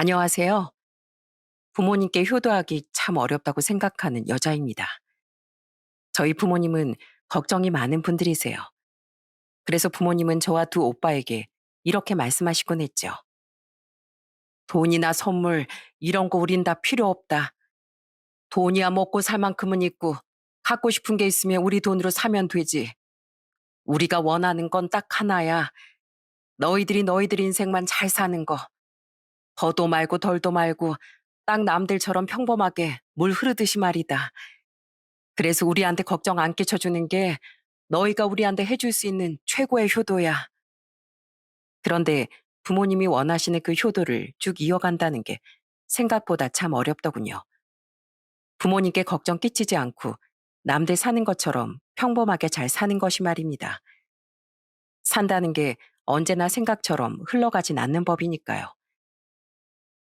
안녕하세요. 부모님께 효도하기 참 어렵다고 생각하는 여자입니다. 저희 부모님은 걱정이 많은 분들이세요. 그래서 부모님은 저와 두 오빠에게 이렇게 말씀하시곤 했죠. 돈이나 선물, 이런 거 우린 다 필요 없다. 돈이야 먹고 살 만큼은 있고, 갖고 싶은 게 있으면 우리 돈으로 사면 되지. 우리가 원하는 건 딱 하나야. 너희들 인생만 잘 사는 거. 더도 말고 덜도 말고, 딱 남들처럼 평범하게 물 흐르듯이 말이다. 그래서 우리한테 걱정 안 끼쳐주는 게 너희가 우리한테 해줄 수 있는 최고의 효도야. 그런데 부모님이 원하시는 그 효도를 쭉 이어간다는 게 생각보다 참 어렵더군요. 부모님께 걱정 끼치지 않고 남들 사는 것처럼 평범하게 잘 사는 것이 말입니다. 산다는 게 언제나 생각처럼 흘러가진 않는 법이니까요.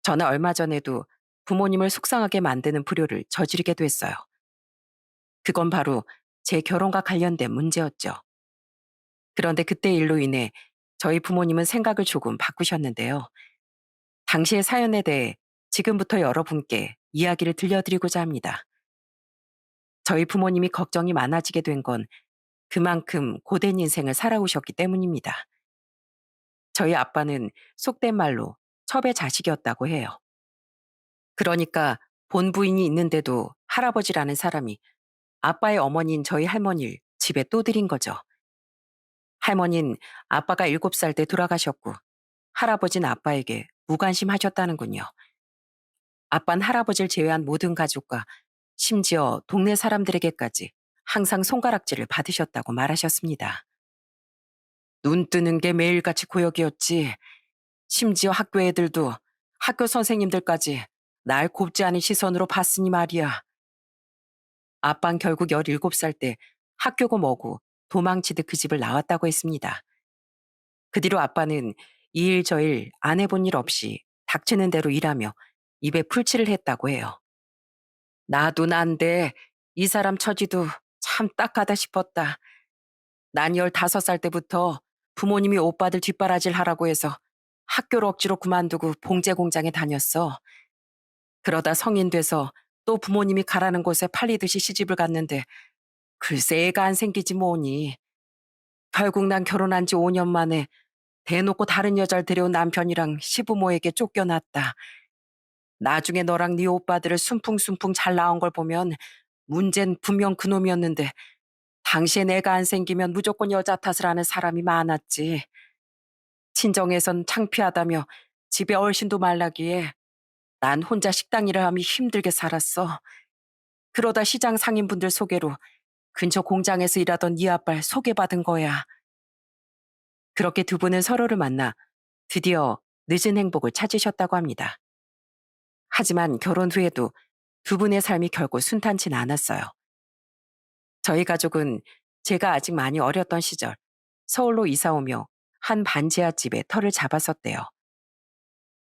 저는 얼마 전에도 부모님을 속상하게 만드는 불효를 저지르게 됐어요. 그건 바로 제 결혼과 관련된 문제였죠. 그런데 그때 일로 인해 저희 부모님은 생각을 조금 바꾸셨는데요. 당시의 사연에 대해 지금부터 여러분께 이야기를 들려드리고자 합니다. 저희 부모님이 걱정이 많아지게 된 건 그만큼 고된 인생을 살아오셨기 때문입니다. 저희 아빠는 속된 말로 첩의 자식이었다고 해요. 그러니까 본부인이 있는데도 할아버지라는 사람이 아빠의 어머니인 저희 할머니를 집에 또 들인 거죠. 할머니는 아빠가 7살 때 돌아가셨고 할아버지는 아빠에게 무관심하셨다는군요. 아빠는 할아버지를 제외한 모든 가족과 심지어 동네 사람들에게까지 항상 손가락질을 받으셨다고 말하셨습니다. 눈 뜨는 게 매일같이 고역이었지. 심지어 학교 애들도 학교 선생님들까지 날 곱지 않은 시선으로 봤으니 말이야. 아빠는 결국 17살 때 학교고 뭐고 도망치듯 그 집을 나왔다고 했습니다. 그 뒤로 아빠는 이 일 저 일 안 해본 일 없이 닥치는 대로 일하며 입에 풀칠을 했다고 해요. 나도 난데 이 사람 처지도 참 딱하다 싶었다. 난 15살 때부터 부모님이 오빠들 뒷바라질 하라고 해서 학교를 억지로 그만두고 봉제 공장에 다녔어. 그러다 성인 돼서 또 부모님이 가라는 곳에 팔리듯이 시집을 갔는데 글쎄 애가 안 생기지 뭐니. 결국 난 결혼한 지 5년 만에 대놓고 다른 여자를 데려온 남편이랑 시부모에게 쫓겨났다. 나중에 너랑 네 오빠들을 순풍순풍 잘 나온 걸 보면 문제는 분명 그놈이었는데 당시에 내가 안 생기면 무조건 여자 탓을 하는 사람이 많았지. 친정에선 창피하다며 집에 얼씬도 말라기에 난 혼자 식당 일을 하며 힘들게 살았어. 그러다 시장 상인분들 소개로 근처 공장에서 일하던 네 아빠를 소개받은 거야. 그렇게 두 분은 서로를 만나 드디어 늦은 행복을 찾으셨다고 합니다. 하지만 결혼 후에도 두 분의 삶이 결코 순탄치 않았어요. 저희 가족은 제가 아직 많이 어렸던 시절 서울로 이사 오며 한 반지하 집에 터를 잡았었대요.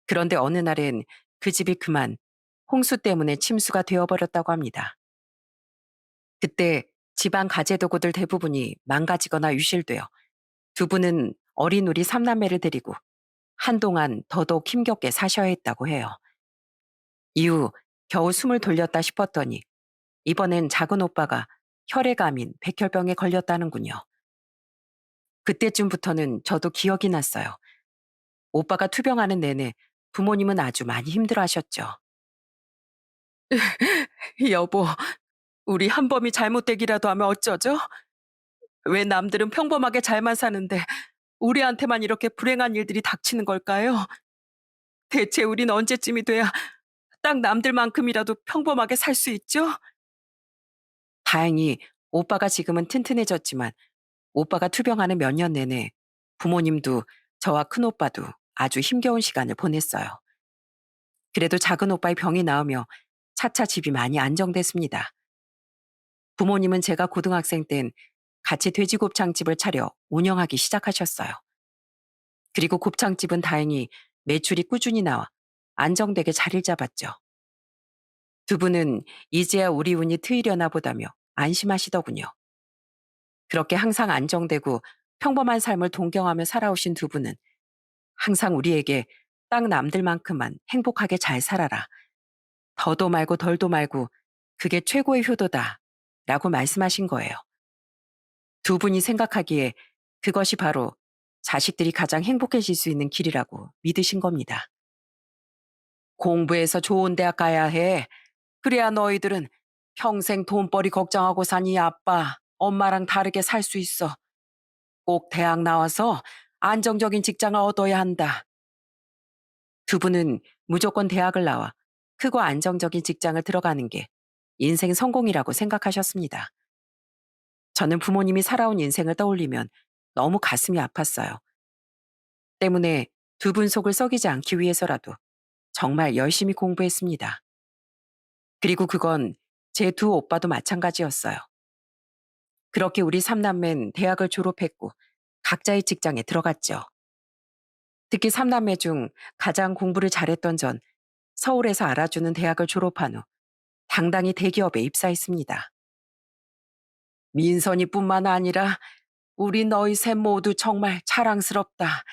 그런데 어느 날엔 그 집이 그만 홍수 때문에 침수가 되어버렸다고 합니다. 그때 집안 가재도구들 대부분이 망가지거나 유실되어 두 분은 어린 우리 삼남매를 데리고 한동안 더더욱 힘겹게 사셔야 했다고 해요. 이후 겨우 숨을 돌렸다 싶었더니 이번엔 작은 오빠가 혈액암인 백혈병에 걸렸다는군요. 그때쯤부터는 저도 기억이 났어요. 오빠가 투병하는 내내 부모님은 아주 많이 힘들어하셨죠. 여보, 우리 한범이 잘못되기라도 하면 어쩌죠? 왜 남들은 평범하게 잘만 사는데 우리한테만 이렇게 불행한 일들이 닥치는 걸까요? 대체 우린 언제쯤이 돼야 딱 남들만큼이라도 평범하게 살 수 있죠? 다행히 오빠가 지금은 튼튼해졌지만 오빠가 투병하는 몇 년 내내 부모님도 저와 큰오빠도 아주 힘겨운 시간을 보냈어요. 그래도 작은 오빠의 병이 나으며 차차 집이 많이 안정됐습니다. 부모님은 제가 고등학생 땐 같이 돼지곱창집을 차려 운영하기 시작하셨어요. 그리고 곱창집은 다행히 매출이 꾸준히 나와 안정되게 자리를 잡았죠. 두 분은 이제야 우리 운이 트이려나 보다며 안심하시더군요. 그렇게 항상 안정되고 평범한 삶을 동경하며 살아오신 두 분은 항상 우리에게 딱 남들만큼만 행복하게 잘 살아라. 더도 말고 덜도 말고 그게 최고의 효도다. 라고 말씀하신 거예요. 두 분이 생각하기에 그것이 바로 자식들이 가장 행복해질 수 있는 길이라고 믿으신 겁니다. 공부해서 좋은 대학 가야 해. 그래야 너희들은 평생 돈벌이 걱정하고 사니 아빠, 엄마랑 다르게 살 수 있어. 꼭 대학 나와서 안정적인 직장을 얻어야 한다. 두 분은 무조건 대학을 나와 크고 안정적인 직장을 들어가는 게 인생 성공이라고 생각하셨습니다. 저는 부모님이 살아온 인생을 떠올리면 너무 가슴이 아팠어요. 때문에 두 분 속을 썩이지 않기 위해서라도 정말 열심히 공부했습니다. 그리고 그건 제 두 오빠도 마찬가지였어요. 그렇게 우리 삼남매는 대학을 졸업했고 각자의 직장에 들어갔죠. 특히 삼남매 중 가장 공부를 잘했던 전 서울에서 알아주는 대학을 졸업한 후 당당히 대기업에 입사했습니다. 민선이뿐만 아니라 우리 너희 셋 모두 정말 자랑스럽다.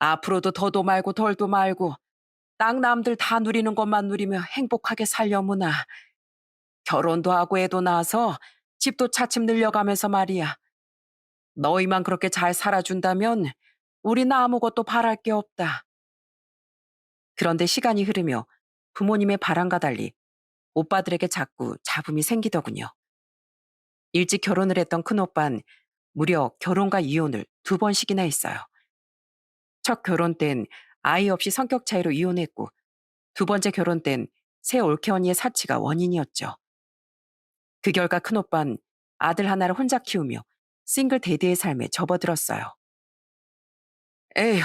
앞으로도 더도 말고 덜도 말고 딱 남들 다 누리는 것만 누리며 행복하게 살려무나. 결혼도 하고 애도 낳아서 집도 차츰 늘려가면서 말이야. 너희만 그렇게 잘 살아준다면 우린 아무것도 바랄 게 없다. 그런데 시간이 흐르며 부모님의 바람과 달리 오빠들에게 자꾸 잡음이 생기더군요. 일찍 결혼을 했던 큰오빤 무려 결혼과 이혼을 두 번씩이나 했어요. 첫 결혼 땐 아이 없이 성격 차이로 이혼했고 두 번째 결혼 땐 새 올케 언니의 사치가 원인이었죠. 그 결과 큰오빤 아들 하나를 혼자 키우며 싱글 대디의 삶에 접어들었어요. 에휴,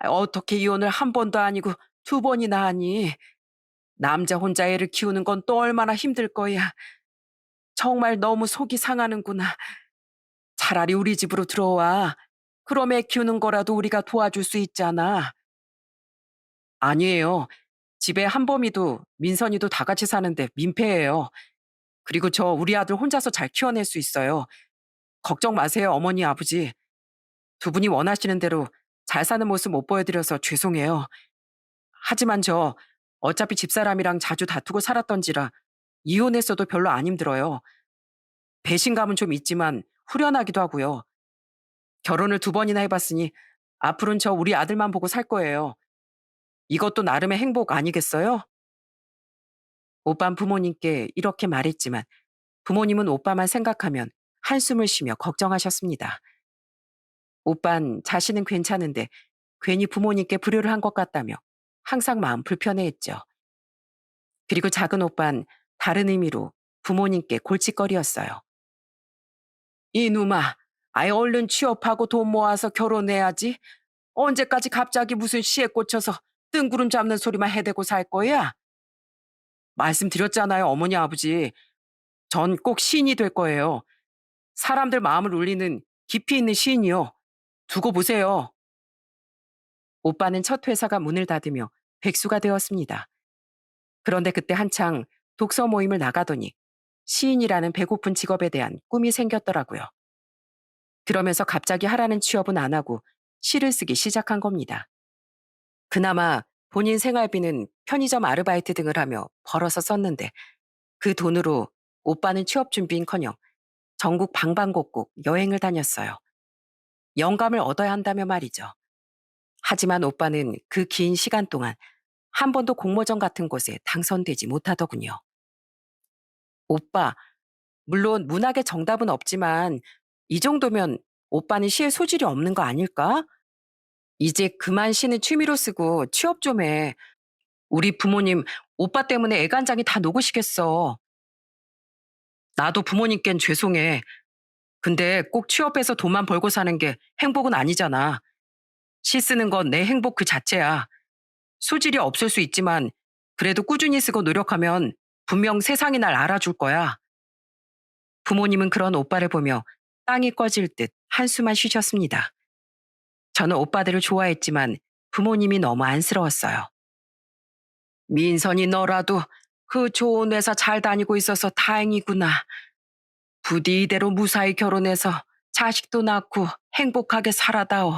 어떻게 이혼을 한 번도 아니고 두 번이나 하니. 남자 혼자 애를 키우는 건 또 얼마나 힘들 거야. 정말 너무 속이 상하는구나. 차라리 우리 집으로 들어와. 그럼 애 키우는 거라도 우리가 도와줄 수 있잖아. 아니에요. 집에 한범이도 민선이도 다 같이 사는데 민폐예요. 그리고 저 우리 아들 혼자서 잘 키워낼 수 있어요. 걱정 마세요, 어머니, 아버지. 두 분이 원하시는 대로 잘 사는 모습 못 보여드려서 죄송해요. 하지만 저 어차피 집사람이랑 자주 다투고 살았던지라 이혼했어도 별로 안 힘들어요. 배신감은 좀 있지만 후련하기도 하고요. 결혼을 두 번이나 해봤으니 앞으로는 저 우리 아들만 보고 살 거예요. 이것도 나름의 행복 아니겠어요? 오빤 부모님께 이렇게 말했지만 부모님은 오빠만 생각하면 한숨을 쉬며 걱정하셨습니다. 오빤 자신은 괜찮은데 괜히 부모님께 불효를 한 것 같다며 항상 마음 불편해했죠. 그리고 작은 오빤 다른 의미로 부모님께 골칫거리였어요. 이놈아, 아예 얼른 취업하고 돈 모아서 결혼해야지. 언제까지 갑자기 무슨 시에 꽂혀서 뜬구름 잡는 소리만 해대고 살 거야? 말씀드렸잖아요, 어머니 아버지. 전 꼭 시인이 될 거예요. 사람들 마음을 울리는 깊이 있는 시인이요. 두고 보세요. 오빠는 첫 회사가 문을 닫으며 백수가 되었습니다. 그런데 그때 한창 독서 모임을 나가더니 시인이라는 배고픈 직업에 대한 꿈이 생겼더라고요. 그러면서 갑자기 하라는 취업은 안 하고 시를 쓰기 시작한 겁니다. 그나마 본인 생활비는 편의점 아르바이트 등을 하며 벌어서 썼는데 그 돈으로 오빠는 취업 준비인커녕 전국 방방곡곡 여행을 다녔어요. 영감을 얻어야 한다며 말이죠. 하지만 오빠는 그 긴 시간 동안 한 번도 공모전 같은 곳에 당선되지 못하더군요. 오빠, 물론 문학의 정답은 없지만 이 정도면 오빠는 시에 소질이 없는 거 아닐까? 이제 그만 시는 취미로 쓰고 취업 좀 해. 우리 부모님 오빠 때문에 애간장이 다 녹으시겠어. 나도 부모님껜 죄송해. 근데 꼭 취업해서 돈만 벌고 사는 게 행복은 아니잖아. 시 쓰는 건 내 행복 그 자체야. 소질이 없을 수 있지만 그래도 꾸준히 쓰고 노력하면 분명 세상이 날 알아줄 거야. 부모님은 그런 오빠를 보며 땅이 꺼질 듯 한숨만 쉬셨습니다. 저는 오빠들을 좋아했지만 부모님이 너무 안쓰러웠어요. 민선이 너라도 그 좋은 회사 잘 다니고 있어서 다행이구나. 부디 이대로 무사히 결혼해서 자식도 낳고 행복하게 살아다오.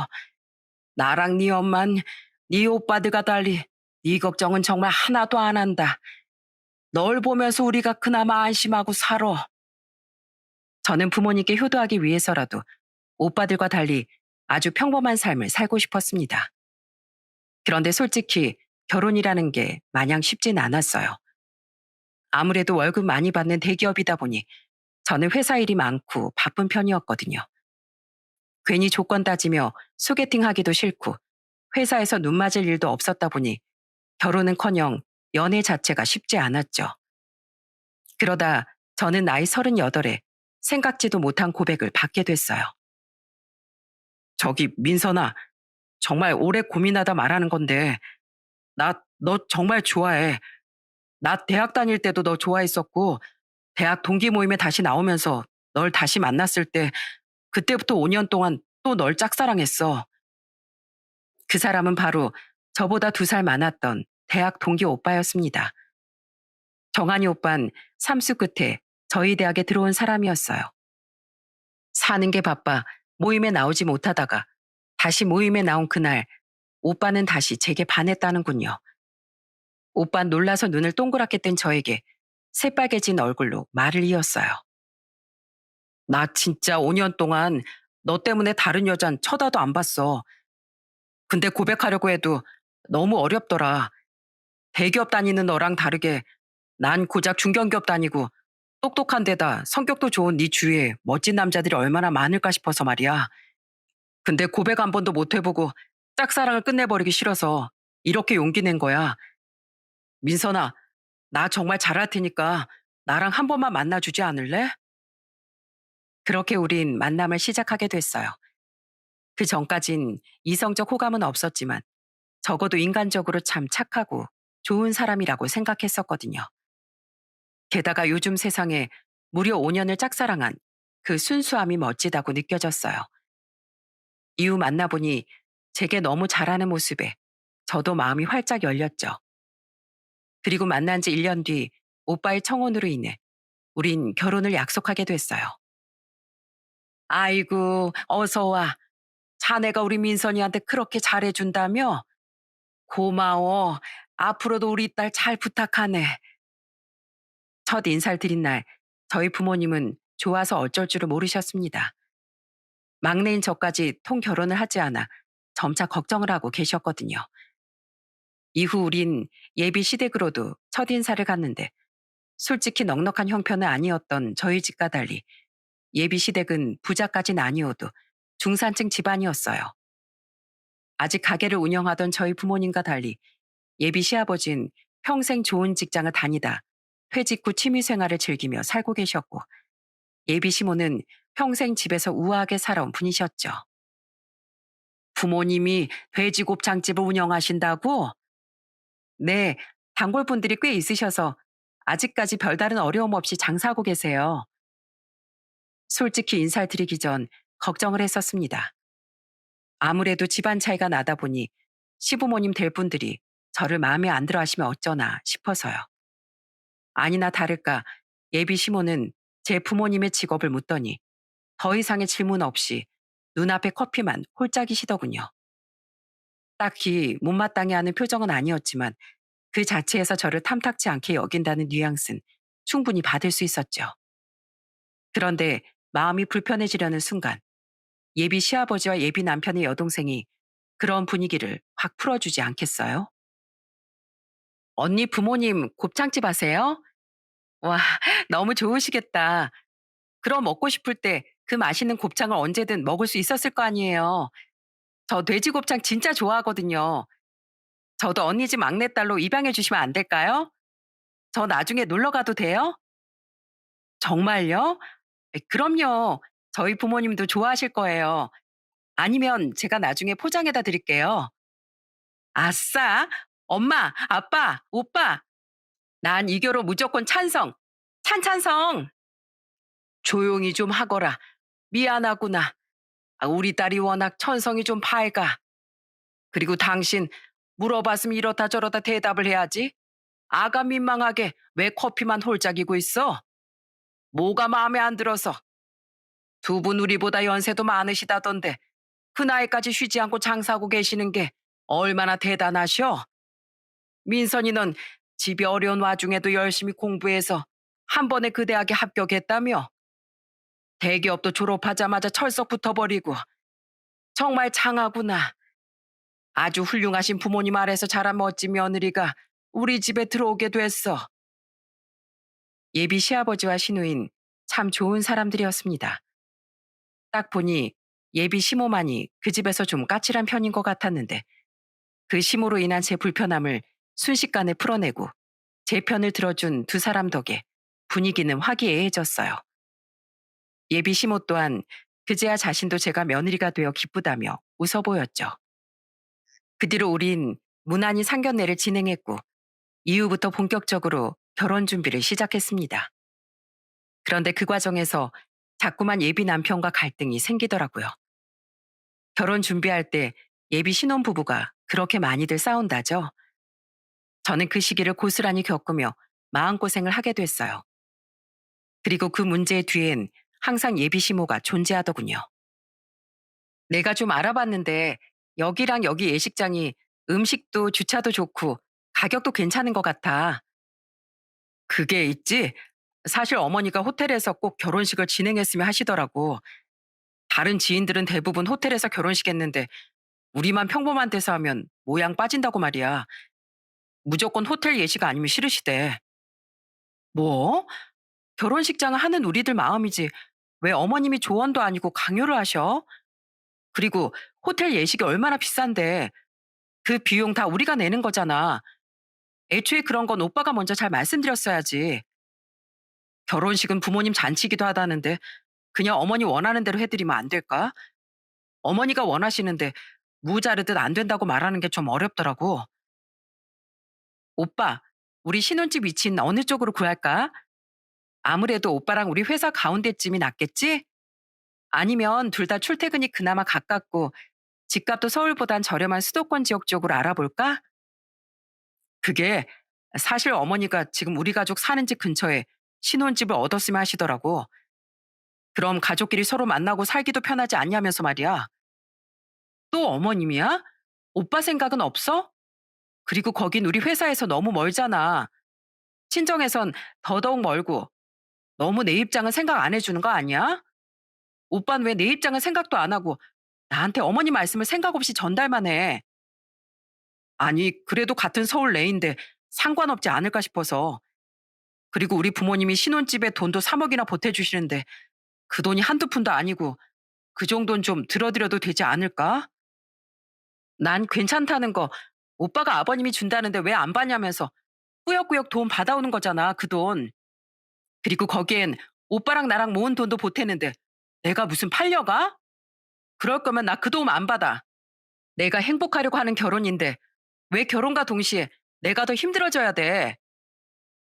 나랑 네 엄만 네 오빠들과 달리 네 걱정은 정말 하나도 안 한다. 널 보면서 우리가 그나마 안심하고 살아. 저는 부모님께 효도하기 위해서라도 오빠들과 달리 아주 평범한 삶을 살고 싶었습니다. 그런데 솔직히 결혼이라는 게 마냥 쉽진 않았어요. 아무래도 월급 많이 받는 대기업이다 보니 저는 회사 일이 많고 바쁜 편이었거든요. 괜히 조건 따지며 소개팅 하기도 싫고 회사에서 눈 맞을 일도 없었다 보니 결혼은커녕 연애 자체가 쉽지 않았죠. 그러다 저는 나이 38에 생각지도 못한 고백을 받게 됐어요. 저기 민선아, 정말 오래 고민하다 말하는 건데 나 너 정말 좋아해. 나 대학 다닐 때도 너 좋아했었고 대학 동기 모임에 다시 나오면서 널 다시 만났을 때 그때부터 5년 동안 또 널 짝사랑했어. 그 사람은 바로 저보다 2살 많았던 대학 동기 오빠였습니다. 정한이 오빤 삼수 끝에 저희 대학에 들어온 사람이었어요. 사는 게 바빠 모임에 나오지 못하다가 다시 모임에 나온 그날 오빠는 다시 제게 반했다는군요. 오빤 놀라서 눈을 동그랗게 뜬 저에게 새빨개진 얼굴로 말을 이었어요. 나 진짜 5년 동안 너 때문에 다른 여잔 쳐다도 안 봤어. 근데 고백하려고 해도 너무 어렵더라. 대기업 다니는 너랑 다르게 난 고작 중견기업 다니고 똑똑한 데다 성격도 좋은 네 주위에 멋진 남자들이 얼마나 많을까 싶어서 말이야. 근데 고백 한 번도 못 해보고 짝사랑을 끝내버리기 싫어서 이렇게 용기 낸 거야. 민선아, 나 정말 잘할 테니까 나랑 한 번만 만나주지 않을래? 그렇게 우린 만남을 시작하게 됐어요. 그 전까진 이성적 호감은 없었지만 적어도 인간적으로 참 착하고 좋은 사람이라고 생각했었거든요. 게다가 요즘 세상에 무려 5년을 짝사랑한 그 순수함이 멋지다고 느껴졌어요. 이후 만나보니 제게 너무 잘하는 모습에 저도 마음이 활짝 열렸죠. 그리고 만난 지 1년 뒤 오빠의 청혼으로 인해 우린 결혼을 약속하게 됐어요. 아이고, 어서 와. 자네가 우리 민선이한테 그렇게 잘해준다며? 고마워. 앞으로도 우리 딸 잘 부탁하네. 첫 인사를 드린 날, 저희 부모님은 좋아서 어쩔 줄을 모르셨습니다. 막내인 저까지 통결혼을 하지 않아 점차 걱정을 하고 계셨거든요. 이후 우린 예비 시댁으로도 첫 인사를 갔는데 솔직히 넉넉한 형편은 아니었던 저희 집과 달리 예비 시댁은 부자까진 아니어도 중산층 집안이었어요. 아직 가게를 운영하던 저희 부모님과 달리 예비 시아버진 평생 좋은 직장을 다니다 퇴직 후 취미 생활을 즐기며 살고 계셨고 예비 시모는 평생 집에서 우아하게 살아온 분이셨죠. 부모님이 돼지곱창집을 운영하신다고? 네, 단골분들이 꽤 있으셔서 아직까지 별다른 어려움 없이 장사하고 계세요. 솔직히 인사를 드리기 전 걱정을 했었습니다. 아무래도 집안 차이가 나다 보니 시부모님 될 분들이 저를 마음에 안 들어 하시면 어쩌나 싶어서요. 아니나 다를까 예비 시모는 제 부모님의 직업을 묻더니 더 이상의 질문 없이 눈앞에 커피만 홀짝이시더군요. 딱히 못마땅해 하는 표정은 아니었지만 그 자체에서 저를 탐탁지 않게 여긴다는 뉘앙스는 충분히 받을 수 있었죠. 그런데 마음이 불편해지려는 순간 예비 시아버지와 예비 남편의 여동생이 그런 분위기를 확 풀어주지 않겠어요? 언니 부모님 곱창집 하세요? 와, 너무 좋으시겠다. 그럼 먹고 싶을 때 그 맛있는 곱창을 언제든 먹을 수 있었을 거 아니에요. 저 돼지 곱창 진짜 좋아하거든요. 저도 언니 집 막내딸로 입양해 주시면 안 될까요? 저 나중에 놀러 가도 돼요? 정말요? 그럼요. 저희 부모님도 좋아하실 거예요. 아니면 제가 나중에 포장해다 드릴게요. 아싸! 엄마, 아빠, 오빠. 난 이 결혼 무조건 찬성. 찬찬성. 조용히 좀 하거라. 미안하구나. 우리 딸이 워낙 천성이 좀 밝아. 그리고 당신 물어봤으면 이렇다 저렇다 대답을 해야지. 아가 민망하게 왜 커피만 홀짝이고 있어? 뭐가 마음에 안 들어서? 두 분 우리보다 연세도 많으시다던데 그 나이까지 쉬지 않고 장사하고 계시는 게 얼마나 대단하셔? 민선이는 집이 어려운 와중에도 열심히 공부해서 한 번에 그 대학에 합격했다며. 대기업도 졸업하자마자 철석 붙어버리고. 정말 장하구나. 아주 훌륭하신 부모님 아래서 자란 멋진 며느리가 우리 집에 들어오게 됐어. 예비 시아버지와 시누인 참 좋은 사람들이었습니다. 딱 보니 예비 시모만이 그 집에서 좀 까칠한 편인 것 같았는데 그 시모로 인한 제 불편함을 순식간에 풀어내고 제 편을 들어준 두 사람 덕에 분위기는 화기애애해졌어요. 예비 시모 또한 그제야 자신도 제가 며느리가 되어 기쁘다며 웃어 보였죠. 그 뒤로 우린 무난히 상견례를 진행했고 이후부터 본격적으로 결혼 준비를 시작했습니다. 그런데 그 과정에서 자꾸만 예비 남편과 갈등이 생기더라고요. 결혼 준비할 때 예비 신혼부부가 그렇게 많이들 싸운다죠. 저는 그 시기를 고스란히 겪으며 마음고생을 하게 됐어요. 그리고 그 문제의 뒤엔 항상 예비 시모가 존재하더군요. 내가 좀 알아봤는데 여기랑 여기 예식장이 음식도 주차도 좋고 가격도 괜찮은 것 같아. 그게 있지? 사실 어머니가 호텔에서 꼭 결혼식을 진행했으면 하시더라고. 다른 지인들은 대부분 호텔에서 결혼식 했는데 우리만 평범한 데서 하면 모양 빠진다고 말이야. 무조건 호텔 예식 아니면 싫으시대. 뭐? 결혼식장을 하는 우리들 마음이지. 왜 어머님이 조언도 아니고 강요를 하셔? 그리고 호텔 예식이 얼마나 비싼데 그 비용 다 우리가 내는 거잖아. 애초에 그런 건 오빠가 먼저 잘 말씀드렸어야지. 결혼식은 부모님 잔치기도 하다는데 그냥 어머니 원하는 대로 해드리면 안 될까? 어머니가 원하시는데 무자르듯 안 된다고 말하는 게 좀 어렵더라고. 오빠, 우리 신혼집 위치는 어느 쪽으로 구할까? 아무래도 오빠랑 우리 회사 가운데쯤이 낫겠지? 아니면 둘 다 출퇴근이 그나마 가깝고 집값도 서울보단 저렴한 수도권 지역 쪽으로 알아볼까? 그게 사실 어머니가 지금 우리 가족 사는 집 근처에 신혼집을 얻었으면 하시더라고. 그럼 가족끼리 서로 만나고 살기도 편하지 않냐면서 말이야. 또 어머님이야? 오빠 생각은 없어? 그리고 거긴 우리 회사에서 너무 멀잖아. 친정에선 더더욱 멀고 너무 내 입장은 생각 안 해주는 거 아니야? 오빠는 왜 내 입장은 생각도 안 하고 나한테 어머니 말씀을 생각 없이 전달만 해. 아니, 그래도 같은 서울 내인데 상관없지 않을까 싶어서. 그리고 우리 부모님이 신혼집에 돈도 3억이나 보태주시는데 그 돈이 한두 푼도 아니고 그 정도는 좀 들어드려도 되지 않을까? 난 괜찮다는 거 오빠가 아버님이 준다는데 왜 안 받냐면서 꾸역꾸역 돈 받아오는 거잖아, 그 돈. 그리고 거기엔 오빠랑 나랑 모은 돈도 보태는데 내가 무슨 팔려가? 그럴 거면 나 그 도움 안 받아. 내가 행복하려고 하는 결혼인데 왜 결혼과 동시에 내가 더 힘들어져야 돼?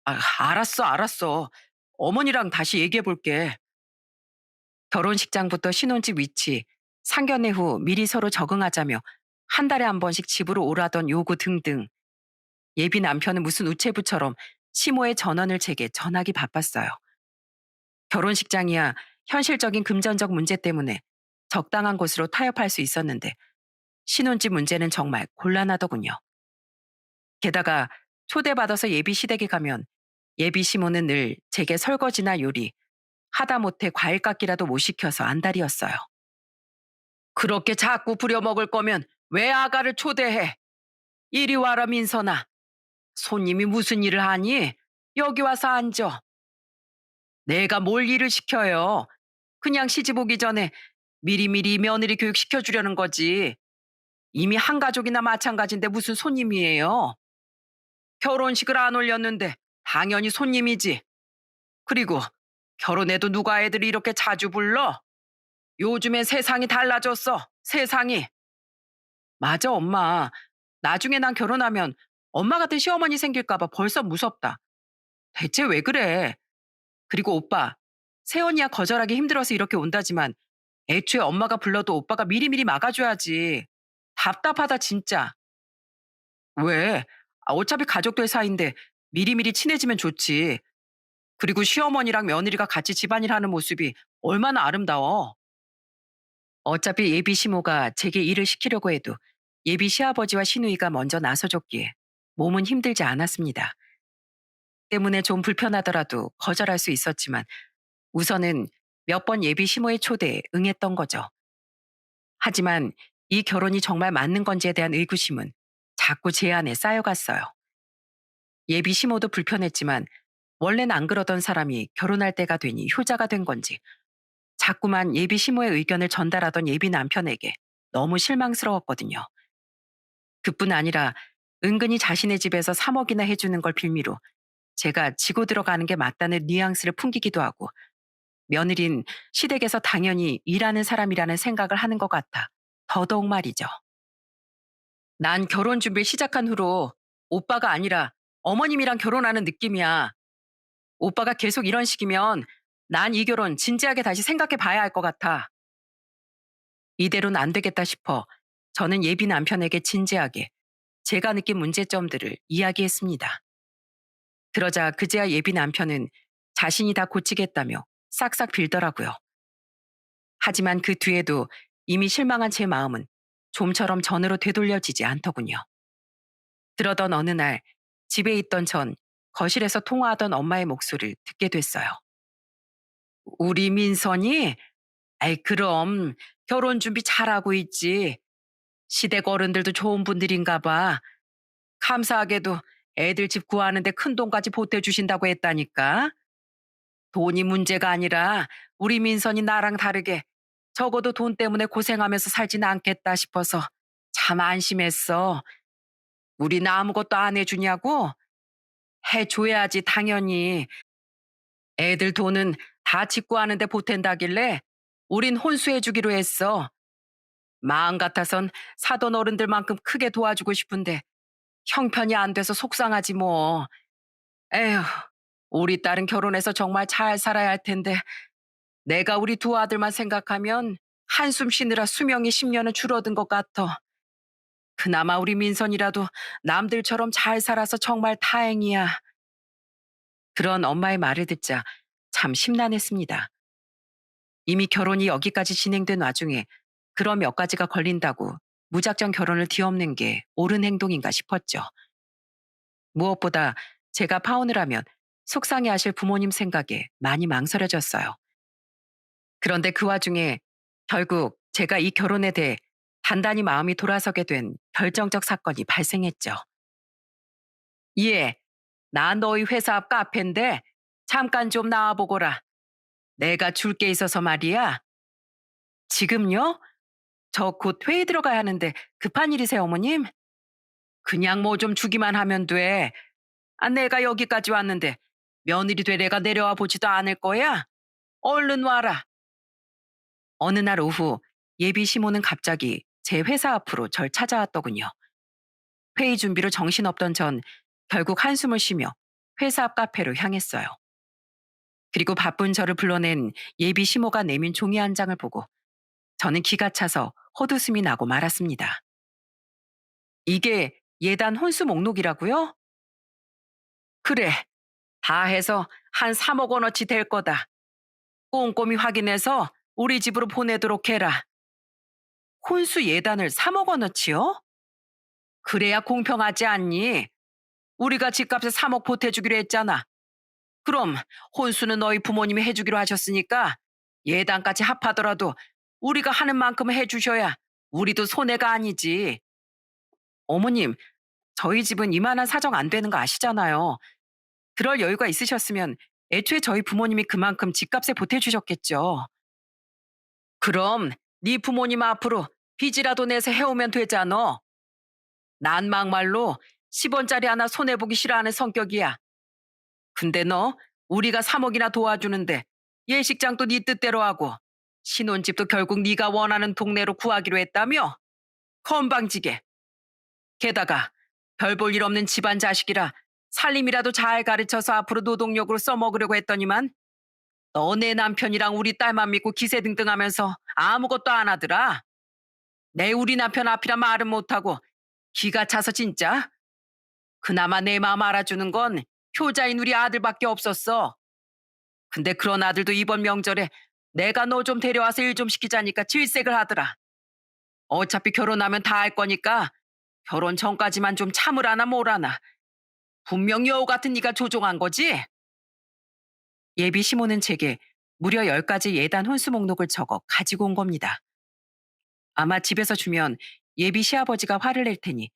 아, 알았어, 알았어. 어머니랑 다시 얘기해 볼게. 결혼식장부터 신혼집 위치, 상견례 후 미리 서로 적응하자며 한 달에 한 번씩 집으로 오라던 요구 등등. 예비 남편은 무슨 우체부처럼 시모의 전원을 제게 전하기 바빴어요. 결혼식장이야 현실적인 금전적 문제 때문에 적당한 곳으로 타협할 수 있었는데 신혼집 문제는 정말 곤란하더군요. 게다가 초대받아서 예비 시댁에 가면 예비 시모는 늘 제게 설거지나 요리, 하다못해 과일 깎기라도 못 시켜서 안달이었어요. 그렇게 자꾸 부려먹을 거면 왜 아가를 초대해? 이리 와라 민선아. 손님이 무슨 일을 하니? 여기 와서 앉아. 내가 뭘 일을 시켜요. 그냥 시집 오기 전에 미리미리 며느리 교육 시켜주려는 거지. 이미 한 가족이나 마찬가지인데 무슨 손님이에요. 결혼식을 안 올렸는데 당연히 손님이지. 그리고 결혼해도 누가 애들이 이렇게 자주 불러? 요즘엔 세상이 달라졌어. 세상이. 맞아, 엄마. 나중에 난 결혼하면 엄마 같은 시어머니 생길까봐 벌써 무섭다. 대체 왜 그래? 그리고 오빠, 새언니야 거절하기 힘들어서 이렇게 온다지만 애초에 엄마가 불러도 오빠가 미리미리 막아줘야지. 답답하다, 진짜. 왜? 아, 어차피 가족들 사이인데 미리미리 친해지면 좋지. 그리고 시어머니랑 며느리가 같이 집안일 하는 모습이 얼마나 아름다워. 어차피 예비 시모가 제게 일을 시키려고 해도 예비 시아버지와 시누이가 먼저 나서줬기에 몸은 힘들지 않았습니다. 때문에 좀 불편하더라도 거절할 수 있었지만 우선은 몇 번 예비 시모의 초대에 응했던 거죠. 하지만 이 결혼이 정말 맞는 건지에 대한 의구심은 자꾸 제 안에 쌓여갔어요. 예비 시모도 불편했지만 원래는 안 그러던 사람이 결혼할 때가 되니 효자가 된 건지 자꾸만 예비 시모의 의견을 전달하던 예비 남편에게 너무 실망스러웠거든요. 그뿐 아니라 은근히 자신의 집에서 3억이나 해주는 걸 빌미로 제가 지고 들어가는 게 맞다는 뉘앙스를 풍기기도 하고 며느린 시댁에서 당연히 일하는 사람이라는 생각을 하는 것 같아 더더욱 말이죠. 난 결혼 준비를 시작한 후로 오빠가 아니라 어머님이랑 결혼하는 느낌이야. 오빠가 계속 이런 식이면 난 이 결혼 진지하게 다시 생각해 봐야 할 것 같아. 이대로는 안 되겠다 싶어 저는 예비 남편에게 진지하게 제가 느낀 문제점들을 이야기했습니다. 그러자 그제야 예비 남편은 자신이 다 고치겠다며 싹싹 빌더라고요. 하지만 그 뒤에도 이미 실망한 제 마음은 좀처럼 전으로 되돌려지지 않더군요. 그러던 어느 날 집에 있던 전 거실에서 통화하던 엄마의 목소리를 듣게 됐어요. 우리 민선이? 아이 그럼 결혼 준비 잘하고 있지. 시댁 어른들도 좋은 분들인가 봐. 감사하게도 애들 집 구하는데 큰돈까지 보태주신다고 했다니까. 돈이 문제가 아니라 우리 민선이 나랑 다르게 적어도 돈 때문에 고생하면서 살진 않겠다 싶어서 참 안심했어. 우린 아무것도 안 해주냐고? 해줘야지 당연히. 애들 돈은 다 직구하는데 보탠다길래 우린 혼수해주기로 했어. 마음 같아선 사돈 어른들만큼 크게 도와주고 싶은데 형편이 안 돼서 속상하지 뭐. 에휴, 우리 딸은 결혼해서 정말 잘 살아야 할 텐데 내가 우리 두 아들만 생각하면 한숨 쉬느라 수명이 10년은 줄어든 것 같아. 그나마 우리 민선이라도 남들처럼 잘 살아서 정말 다행이야. 그런 엄마의 말을 듣자 참 심란했습니다. 이미 결혼이 여기까지 진행된 와중에 그런 몇 가지가 걸린다고 무작정 결혼을 뒤엎는 게 옳은 행동인가 싶었죠. 무엇보다 제가 파혼을 하면 속상해 하실 부모님 생각에 많이 망설여졌어요. 그런데 그 와중에 결국 제가 이 결혼에 대해 단단히 마음이 돌아서게 된 결정적 사건이 발생했죠. 예, 나 너희 회사 앞 카페인데 잠깐 좀 나와보거라. 내가 줄 게 있어서 말이야. 지금요? 저 곧 회의 들어가야 하는데 급한 일이세요, 어머님? 그냥 뭐 좀 주기만 하면 돼. 아, 내가 여기까지 왔는데 며느리 돼 내가 내려와 보지도 않을 거야? 얼른 와라. 어느 날 오후 예비 시모는 갑자기 제 회사 앞으로 절 찾아왔더군요. 회의 준비로 정신없던 전 결국 한숨을 쉬며 회사 앞 카페로 향했어요. 그리고 바쁜 저를 불러낸 예비 시모가 내민 종이 한 장을 보고 저는 기가 차서 헛웃음이 나고 말았습니다. 이게 예단 혼수 목록이라고요? 그래, 다 해서 한 3억 원어치 될 거다. 꼼꼼히 확인해서 우리 집으로 보내도록 해라. 혼수 예단을 3억 원어치요? 그래야 공평하지 않니? 우리가 집값에 3억 보태주기로 했잖아. 그럼 혼수는 너희 부모님이 해주기로 하셨으니까 예단까지 합하더라도 우리가 하는 만큼 해주셔야 우리도 손해가 아니지. 어머님, 저희 집은 이만한 사정 안 되는 거 아시잖아요. 그럴 여유가 있으셨으면 애초에 저희 부모님이 그만큼 집값에 보태주셨겠죠. 그럼 네 부모님 앞으로 빚이라도 내서 해오면 되잖아. 난 막말로 10원짜리 하나 손해보기 싫어하는 성격이야. 근데 너 우리가 3억이나 도와주는데 예식장도 네 뜻대로 하고 신혼집도 결국 네가 원하는 동네로 구하기로 했다며? 건방지게. 게다가 별 볼 일 없는 집안 자식이라 살림이라도 잘 가르쳐서 앞으로 노동력으로 써먹으려고 했더니만 너네 남편이랑 우리 딸만 믿고 기세등등하면서 아무것도 안 하더라. 내 우리 남편 앞이라 말은 못하고 기가 차서 진짜. 그나마 내 마음 알아주는 건 효자인 우리 아들밖에 없었어. 근데 그런 아들도 이번 명절에 내가 너 좀 데려와서 일 좀 시키자니까 질색을 하더라. 어차피 결혼하면 다 할 거니까 결혼 전까지만 좀 참으라나 뭐라나. 분명 여우 같은 네가 조종한 거지? 예비 시모는 제게 무려 10가지 예단 혼수 목록을 적어 가지고 온 겁니다. 아마 집에서 주면 예비 시아버지가 화를 낼 테니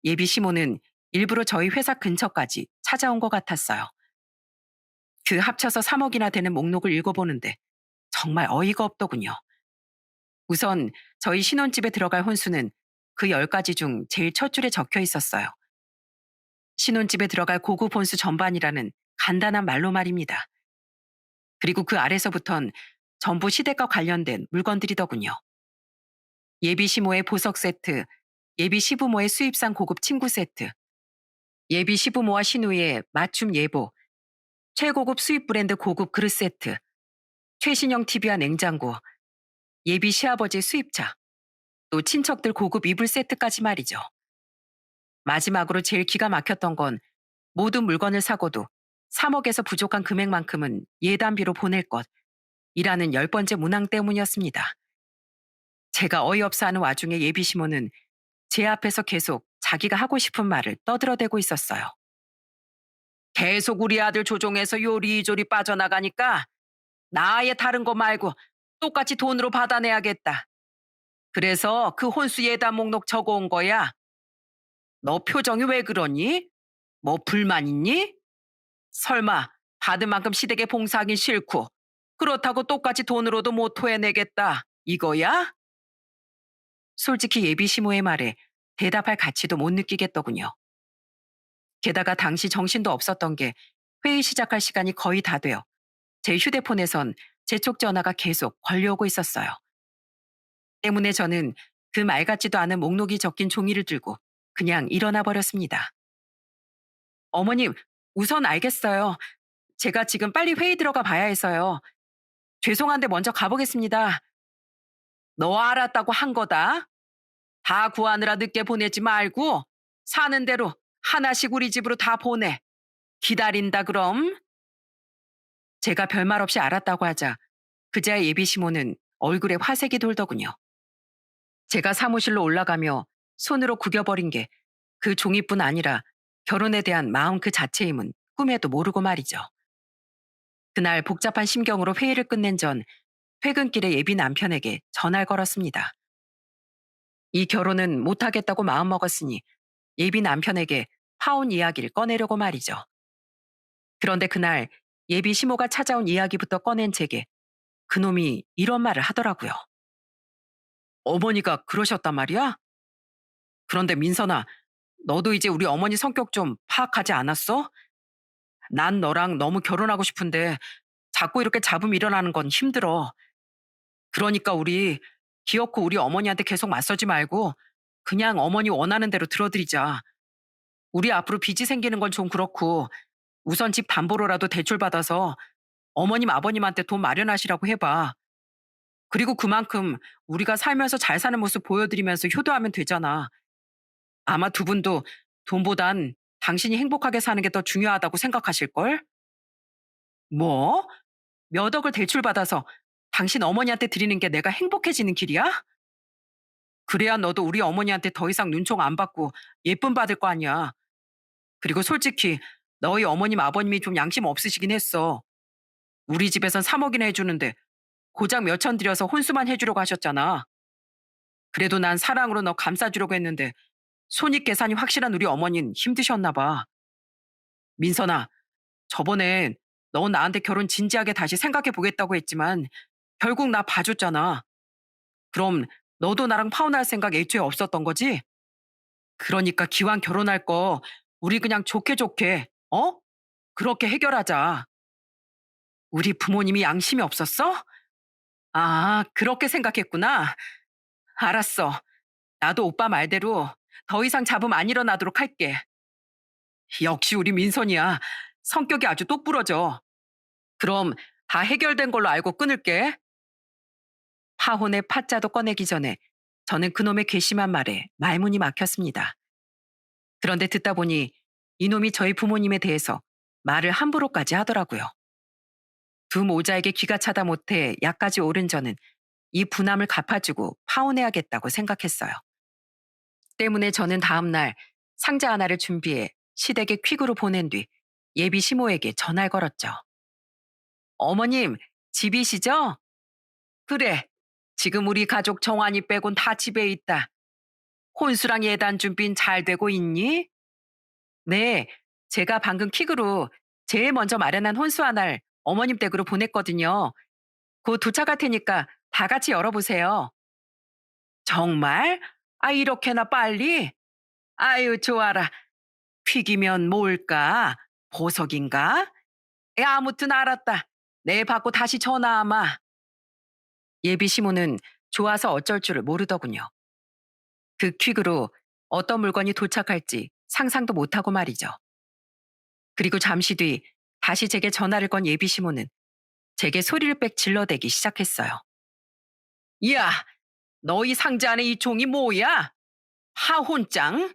예비 시모는 일부러 저희 회사 근처까지 찾아온 것 같았어요. 그 합쳐서 3억이나 되는 목록을 읽어보는데 정말 어이가 없더군요. 우선 저희 신혼집에 들어갈 혼수는 그 10가지 중 제일 첫 줄에 적혀 있었어요. 신혼집에 들어갈 고급 혼수 전반이라는 간단한 말로 말입니다. 그리고 그 아래서부턴 전부 시댁과 관련된 물건들이더군요. 예비 시모의 보석 세트, 예비 시부모의 수입산 고급 침구 세트, 예비 시부모와 시누이의 맞춤 예보, 최고급 수입 브랜드 고급 그릇 세트, 최신형 TV와 냉장고, 예비 시아버지 수입차, 또 친척들 고급 이불 세트까지 말이죠. 마지막으로 제일 기가 막혔던 건 모든 물건을 사고도 3억에서 부족한 금액만큼은 예단비로 보낼 것이라는 10번째 문항 때문이었습니다. 제가 어이없어 하는 와중에 예비 시모는 제 앞에서 계속 자기가 하고 싶은 말을 떠들어대고 있었어요. 계속 우리 아들 조종해서 요리조리 빠져나가니까 나 아예 다른 거 말고 똑같이 돈으로 받아내야겠다. 그래서 그 혼수 예단 목록 적어온 거야. 너 표정이 왜 그러니? 뭐 불만 있니? 설마 받은 만큼 시댁에 봉사하긴 싫고 그렇다고 똑같이 돈으로도 못 토해내겠다. 이거야? 솔직히 예비 시모의 말에 대답할 가치도 못 느끼겠더군요. 게다가 당시 정신도 없었던 게 회의 시작할 시간이 거의 다 되어 제 휴대폰에선 재촉 전화가 계속 걸려오고 있었어요. 때문에 저는 그 말 같지도 않은 목록이 적힌 종이를 들고 그냥 일어나 버렸습니다. 어머님, 우선 알겠어요. 제가 지금 빨리 회의 들어가 봐야 해서요. 죄송한데 먼저 가보겠습니다. 너 알았다고 한 거다. 다 구하느라 늦게 보내지 말고 사는 대로 하나씩 우리 집으로 다 보내. 기다린다 그럼. 제가 별말 없이 알았다고 하자 그제야 예비 시모는 얼굴에 화색이 돌더군요. 제가 사무실로 올라가며 손으로 구겨버린 게 그 종이뿐 아니라 결혼에 대한 마음 그 자체임은 꿈에도 모르고 말이죠. 그날 복잡한 심경으로 회의를 끝낸 전 퇴근길에 예비 남편에게 전화를 걸었습니다. 이 결혼은 못하겠다고 마음먹었으니 예비 남편에게 파혼 이야기를 꺼내려고 말이죠. 그런데 그날 예비 시모가 찾아온 이야기부터 꺼낸 제게 그놈이 이런 말을 하더라고요. 어머니가 그러셨단 말이야? 그런데 민선아, 너도 이제 우리 어머니 성격 좀 파악하지 않았어? 난 너랑 너무 결혼하고 싶은데 자꾸 이렇게 잡음 일어나는 건 힘들어. 그러니까 우리 기어코 우리 어머니한테 계속 맞서지 말고 그냥 어머니 원하는 대로 들어드리자. 우리 앞으로 빚이 생기는 건 좀 그렇고 우선 집 담보로라도 대출받아서 어머님 아버님한테 돈 마련하시라고 해봐. 그리고 그만큼 우리가 살면서 잘 사는 모습 보여드리면서 효도하면 되잖아. 아마 두 분도 돈보단 당신이 행복하게 사는 게 더 중요하다고 생각하실걸? 뭐? 몇 억을 대출받아서 당신 어머니한테 드리는 게 내가 행복해지는 길이야? 그래야 너도 우리 어머니한테 더 이상 눈총 안 받고 예쁨 받을 거 아니야. 그리고 솔직히 너희 어머님 아버님이 좀 양심 없으시긴 했어. 우리 집에선 3억이나 해주는데 고작 몇천 들여서 혼수만 해주려고 하셨잖아. 그래도 난 사랑으로 너 감싸주려고 했는데 손익 계산이 확실한 우리 어머닌 힘드셨나 봐. 민선아, 저번에 너 나한테 결혼 진지하게 다시 생각해 보겠다고 했지만 결국 나 봐줬잖아. 그럼 너도 나랑 파혼할 생각 애초에 없었던 거지? 그러니까 기왕 결혼할 거 우리 그냥 좋게 좋게, 어? 그렇게 해결하자. 우리 부모님이 양심이 없었어? 아, 그렇게 생각했구나. 알았어. 나도 오빠 말대로 더 이상 잡음 안 일어나도록 할게. 역시 우리 민선이야. 성격이 아주 똑부러져. 그럼 다 해결된 걸로 알고 끊을게. 파혼의 파자도 꺼내기 전에 저는 그놈의 괘씸한 말에 말문이 막혔습니다. 그런데 듣다 보니 이놈이 저희 부모님에 대해서 말을 함부로까지 하더라고요. 두 모자에게 귀가 차다 못해 약까지 오른 저는 이 분함을 갚아주고 파혼해야겠다고 생각했어요. 때문에 저는 다음 날 상자 하나를 준비해 시댁에 퀵으로 보낸 뒤 예비 시모에게 전화를 걸었죠. 어머님, 집이시죠? 그래. 지금 우리 가족 정환이 빼곤 다 집에 있다. 혼수랑 예단 준비는 잘 되고 있니? 네. 제가 방금 퀵으로 제일 먼저 마련한 혼수 하나를 어머님 댁으로 보냈거든요. 곧 도착할 테니까 다 같이 열어보세요. 정말? 아, 이렇게나 빨리? 아유, 좋아라. 퀵이면 뭘까? 보석인가? 아무튼 알았다. 내 받고 다시 전화하마. 예비 시모는 좋아서 어쩔 줄을 모르더군요. 그 퀵으로 어떤 물건이 도착할지 상상도 못하고 말이죠. 그리고 잠시 뒤 다시 제게 전화를 건 예비 시모는 제게 소리를 빽 질러대기 시작했어요. 야, 너희 상자 안에 이 종이 뭐야? 하혼장?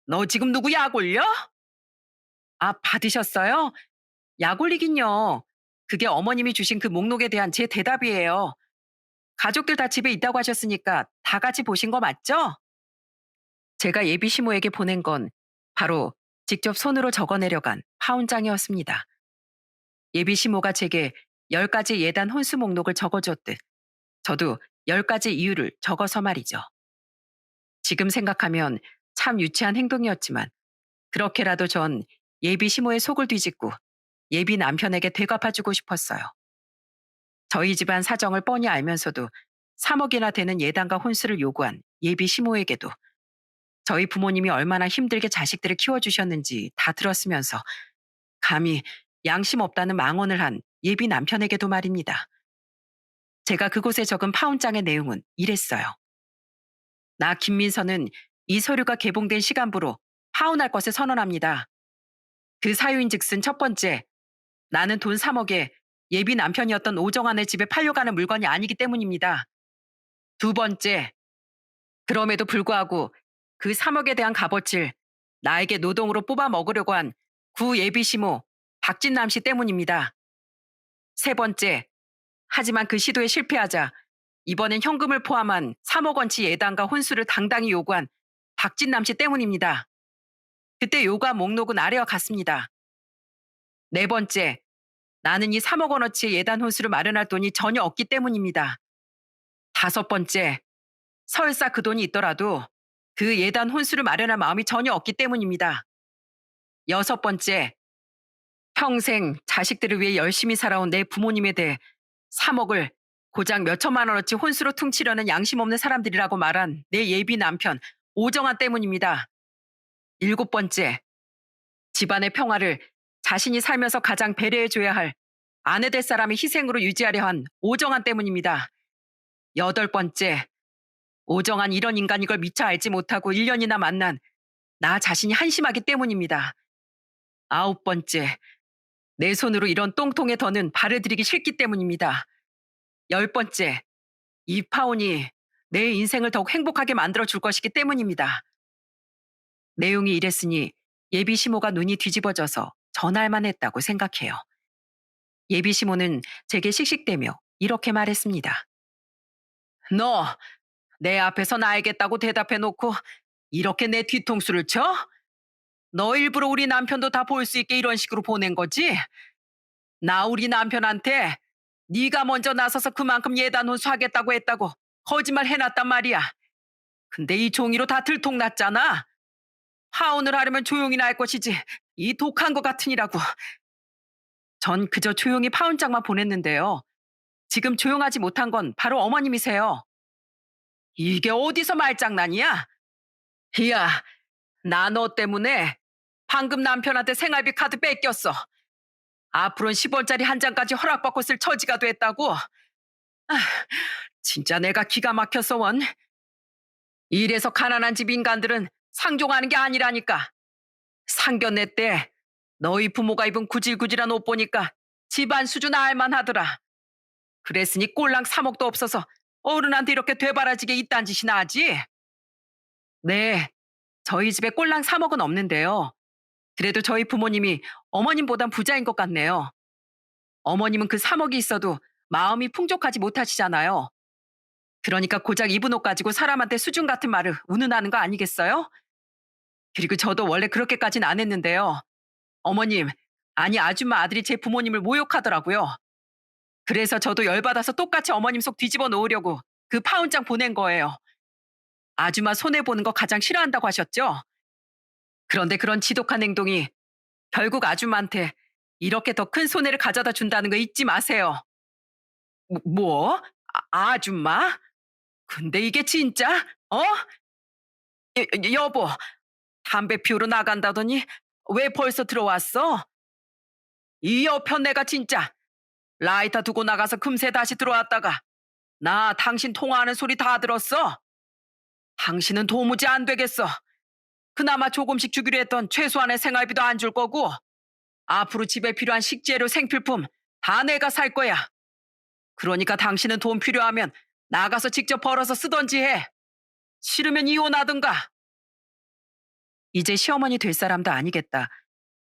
너 지금 누구 약 올려? 아, 받으셨어요? 약 올리긴요. 그게 어머님이 주신 그 목록에 대한 제 대답이에요. 가족들 다 집에 있다고 하셨으니까 다 같이 보신 거 맞죠? 제가 예비 시모에게 보낸 건 바로 직접 손으로 적어내려간 파혼장이었습니다. 예비 시모가 제게 10가지 예단 혼수 목록을 적어줬듯 저도 10가지 이유를 적어서 말이죠. 지금 생각하면 참 유치한 행동이었지만 그렇게라도 전 예비 시모의 속을 뒤집고 예비 남편에게 되갚아주고 싶었어요. 저희 집안 사정을 뻔히 알면서도 3억이나 되는 예단과 혼수를 요구한 예비 시모에게도 저희 부모님이 얼마나 힘들게 자식들을 키워주셨는지 다 들었으면서 감히 양심 없다는 망언을 한 예비 남편에게도 말입니다. 제가 그곳에 적은 파혼장의 내용은 이랬어요. 나 김민서는 이 서류가 개봉된 시간부로 파혼할 것을 선언합니다. 그 사유인즉슨 첫 번째, 나는 돈 3억에 예비 남편이었던 오정환의 집에 팔려가는 물건이 아니기 때문입니다. 두 번째, 그럼에도 불구하고 그 3억에 대한 값어치를 나에게 노동으로 뽑아 먹으려고 한 구 예비 시모 박진남 씨 때문입니다. 세 번째, 하지만 그 시도에 실패하자 이번엔 현금을 포함한 3억 원치 예단과 혼수를 당당히 요구한 박진남 씨 때문입니다. 그때 요구한 목록은 아래와 같습니다. 네 번째, 나는 이 3억 원어치의 예단 혼수를 마련할 돈이 전혀 없기 때문입니다. 다섯 번째, 설사 그 돈이 있더라도 그 예단 혼수를 마련할 마음이 전혀 없기 때문입니다. 여섯 번째, 평생 자식들을 위해 열심히 살아온 내 부모님에 대해 3억을 고작 몇 천만 원어치 혼수로 퉁치려는 양심 없는 사람들이라고 말한 내 예비 남편 오정환 때문입니다. 일곱 번째, 집안의 평화를 자신이 살면서 가장 배려해줘야 할 아내 될 사람의 희생으로 유지하려 한 오정환 때문입니다. 여덟 번째, 오정환 이런 인간인 걸 미처 알지 못하고 1년이나 만난 나 자신이 한심하기 때문입니다. 아홉 번째, 내 손으로 이런 똥통에 더는 발을 들이기 싫기 때문입니다. 열 번째, 이 파혼이 내 인생을 더욱 행복하게 만들어줄 것이기 때문입니다. 내용이 이랬으니 예비 시모가 눈이 뒤집어져서 전할만 했다고 생각해요. 예비 시모는 제게 씩씩대며 이렇게 말했습니다. 너, 내 앞에서 나야겠다고 대답해 놓고 이렇게 내 뒤통수를 쳐? 너 일부러 우리 남편도 다 볼 수 있게 이런 식으로 보낸 거지? 나 우리 남편한테 네가 먼저 나서서 그만큼 예단 혼수하겠다고 했다고 거짓말 해놨단 말이야. 근데 이 종이로 다 들통났잖아. 파혼을 하려면 조용히 날 것이지 이 독한 것 같으니라고. 전 그저 조용히 파혼장만 보냈는데요. 지금 조용하지 못한 건 바로 어머님이세요. 이게 어디서 말장난이야? 이야, 나 너 때문에 방금 남편한테 생활비 카드 뺏겼어. 앞으로는 10원짜리 한 장까지 허락받고 쓸 처지가 됐다고. 아, 진짜 내가 기가 막혔어 원. 이래서 가난한 집 인간들은 상종하는 게 아니라니까. 상견례 때 너희 부모가 입은 구질구질한 옷 보니까 집안 수준 알만하더라. 그랬으니 꼴랑 3억도 없어서 어른한테 이렇게 되바라지게 이딴 짓이나 하지? 네, 저희 집에 꼴랑 3억은 없는데요. 그래도 저희 부모님이 어머님보단 부자인 것 같네요. 어머님은 그 3억이 있어도 마음이 풍족하지 못하시잖아요. 그러니까 고작 입은 옷 가지고 사람한테 수준 같은 말을 운운하는 거 아니겠어요? 그리고 저도 원래 그렇게까진 안 했는데요. 어머님, 아니 아줌마 아들이 제 부모님을 모욕하더라고요. 그래서 저도 열받아서 똑같이 어머님 속 뒤집어 놓으려고 그 파운장 보낸 거예요. 아줌마 손해보는 거 가장 싫어한다고 하셨죠? 그런데 그런 지독한 행동이 결국 아줌마한테 이렇게 더 큰 손해를 가져다 준다는 거 잊지 마세요. 뭐? 아줌마? 근데 이게 진짜? 어? 여보, 담배 피우러 나간다더니 왜 벌써 들어왔어? 이 여편 내가 진짜 라이터 두고 나가서 금세 다시 들어왔다가 나 당신 통화하는 소리 다 들었어. 당신은 도무지 안 되겠어. 그나마 조금씩 주기로 했던 최소한의 생활비도 안 줄 거고 앞으로 집에 필요한 식재료 생필품 다 내가 살 거야. 그러니까 당신은 돈 필요하면 나가서 직접 벌어서 쓰던지 해. 싫으면 이혼하든가. 이제 시어머니 될 사람도 아니겠다.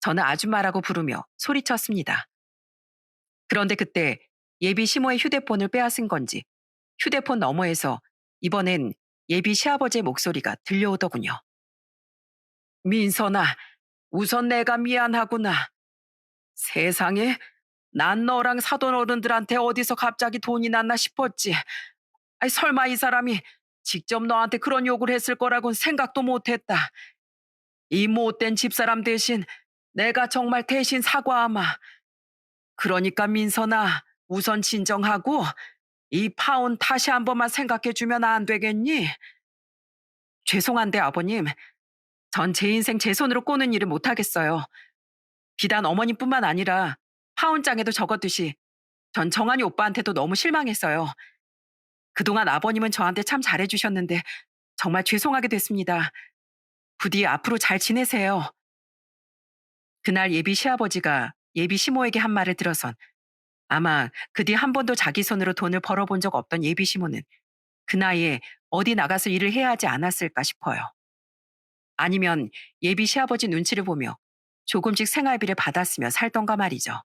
저는 아줌마라고 부르며 소리쳤습니다. 그런데 그때 예비 시모의 휴대폰을 빼앗은 건지 휴대폰 너머에서 이번엔 예비 시아버지의 목소리가 들려오더군요. 민선아, 우선 내가 미안하구나. 세상에, 난 너랑 사돈 어른들한테 어디서 갑자기 돈이 났나 싶었지. 아이, 설마 이 사람이 직접 너한테 그런 욕을 했을 거라고는 생각도 못했다. 이 못된 집사람 대신 내가 정말 대신 사과하마. 그러니까 민선아, 우선 진정하고 이 파혼 다시 한 번만 생각해주면 안 되겠니? 죄송한데 아버님, 전 제 인생 제 손으로 꼬는 일을 못하겠어요. 비단 어머님뿐만 아니라 파혼장에도 적었듯이 전 정한이 오빠한테도 너무 실망했어요. 그동안 아버님은 저한테 참 잘해주셨는데 정말 죄송하게 됐습니다. 부디 앞으로 잘 지내세요. 그날 예비 시아버지가 예비 시모에게 한 말을 들어선 아마 그 뒤 한 번도 자기 손으로 돈을 벌어본 적 없던 예비 시모는 그 나이에 어디 나가서 일을 해야 하지 않았을까 싶어요. 아니면 예비 시아버지 눈치를 보며 조금씩 생활비를 받았으며 살던가 말이죠.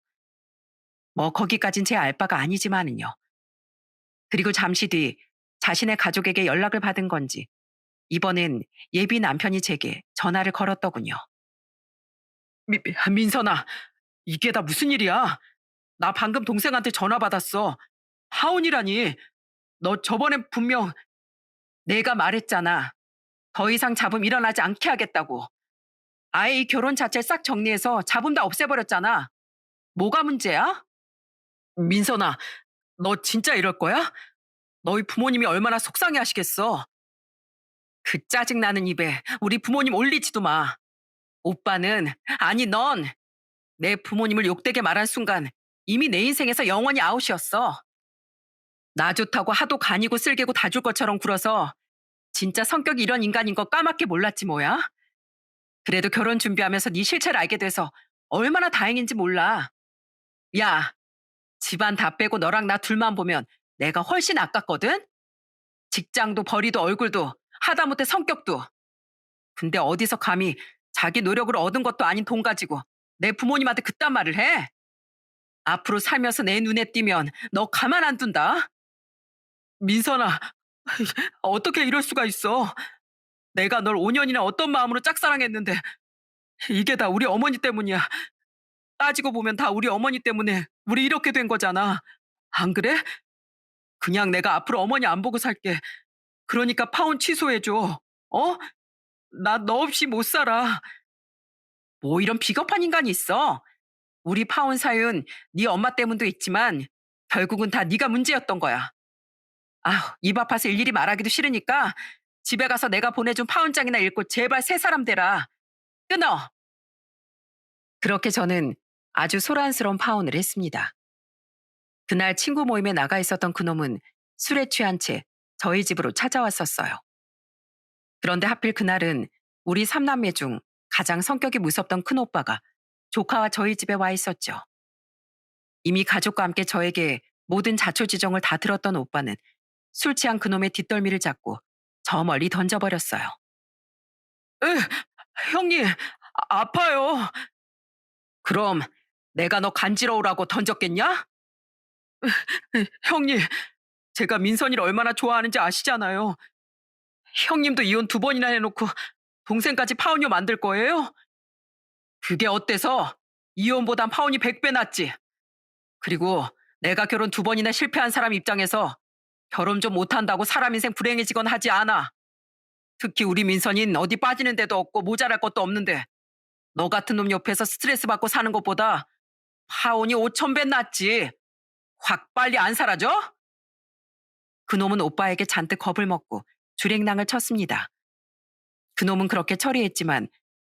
뭐 거기까진 제 알 바가 아니지만은요. 그리고 잠시 뒤 자신의 가족에게 연락을 받은 건지 이번엔 예비 남편이 제게 전화를 걸었더군요. 민선아, 이게 다 무슨 일이야? 나 방금 동생한테 전화 받았어. 하온이라니. 너 저번엔 분명 내가 말했잖아. 더 이상 잡음 일어나지 않게 하겠다고. 아예 이 결혼 자체를 싹 정리해서 잡음 다 없애버렸잖아. 뭐가 문제야? 민선아, 너 진짜 이럴 거야? 너희 부모님이 얼마나 속상해 하시겠어. 그 짜증나는 입에 우리 부모님 올리지도 마. 오빠는, 아니 넌 내 부모님을 욕되게 말한 순간 이미 내 인생에서 영원히 아웃이었어. 나 좋다고 하도 간이고 쓸개고 다 줄 것처럼 굴어서 진짜 성격이 이런 인간인 거 까맣게 몰랐지 뭐야? 그래도 결혼 준비하면서 네 실체를 알게 돼서 얼마나 다행인지 몰라. 야, 집안 다 빼고 너랑 나 둘만 보면 내가 훨씬 아깝거든? 직장도 벌이도 얼굴도 하다못해 성격도. 근데 어디서 감히 자기 노력으로 얻은 것도 아닌 돈 가지고 내 부모님한테 그딴 말을 해? 앞으로 살면서 내 눈에 띄면 너 가만 안 둔다. 민선아, 어떻게 이럴 수가 있어? 내가 널 5년이나 어떤 마음으로 짝사랑했는데 이게 다 우리 어머니 때문이야. 따지고 보면 다 우리 어머니 때문에 우리 이렇게 된 거잖아. 안 그래? 그냥 내가 앞으로 어머니 안 보고 살게. 그러니까 파혼 취소해줘. 어? 나 너 없이 못 살아. 뭐 이런 비겁한 인간이 있어. 우리 파혼 사유는 네 엄마 때문도 있지만 결국은 다 네가 문제였던 거야. 아휴, 입 아파서 일일이 말하기도 싫으니까 집에 가서 내가 보내준 파혼장이나 읽고 제발 새 사람 되라. 끊어. 그렇게 저는 아주 소란스러운 파혼을 했습니다. 그날 친구 모임에 나가 있었던 그놈은 술에 취한 채 저희 집으로 찾아왔었어요. 그런데 하필 그날은 우리 삼남매 중 가장 성격이 무섭던 큰오빠가 조카와 저희 집에 와 있었죠. 이미 가족과 함께 저에게 모든 자초지종을 다 들었던 오빠는 술 취한 그놈의 뒷덜미를 잡고 저 멀리 던져버렸어요. 에, 형님, 아파요. 그럼 내가 너 간지러우라고 던졌겠냐? 형님, 제가 민선이를 얼마나 좋아하는지 아시잖아요. 형님도 이혼 두 번이나 해놓고 동생까지 파혼녀 만들 거예요? 그게 어때서? 이혼보단 파혼이 100배 낫지. 그리고 내가 결혼 두 번이나 실패한 사람 입장에서 결혼 좀 못한다고 사람 인생 불행해지건 하지 않아. 특히 우리 민선인 어디 빠지는 데도 없고 모자랄 것도 없는데 너 같은 놈 옆에서 스트레스 받고 사는 것보다 파혼이 5천 배 낫지. 확 빨리 안 사라져? 그놈은 오빠에게 잔뜩 겁을 먹고 주랭랑을 쳤습니다. 그놈은 그렇게 처리했지만